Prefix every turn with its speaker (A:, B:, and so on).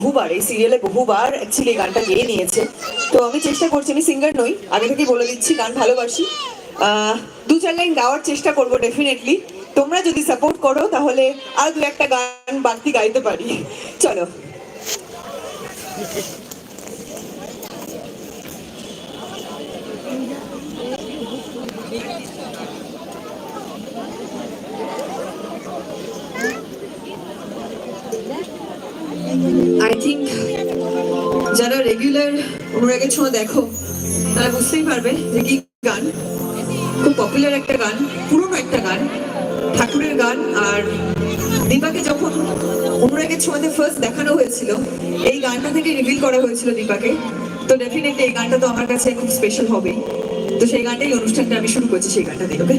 A: বহুবার এই সিরিয়ালে বহুবার অ্যাকচুয়ালি গানটা গেয়ে নিয়েছে। তো আমি চেষ্টা করছি, আমি সিঙ্গার নই, আগে থেকে বলে দিচ্ছি, গান ভালোবাসি, দু চার লাইন গাওয়ার চেষ্টা করবো ডেফিনেটলি। তোমরা যদি সাপোর্ট করো তাহলে আর দু একটা গান বাড়তি গাইতে পারি। চলো। আই থিঙ্ক যারা রেগুলার অনুরাগের ছোঁয়া দেখো তারা বুঝতেই পারবে যে কি গান, খুব পপুলার একটা গান, পুরনো একটা গান, ঠাকুরের গান। আর দীপাকে যখন অনুরাগের ছোঁয়াতে ফার্স্ট দেখানো হয়েছিল, এই গানটা থেকে রিভিল করা হয়েছিল দীপাকে। তো ডেফিনেটলি এই গানটা তো আমার কাছে খুব স্পেশাল হবেই। তো সেই গানটাই অনুষ্ঠানটা আমি শুরু করছি সেই গানটা দিয়ে। ওকে।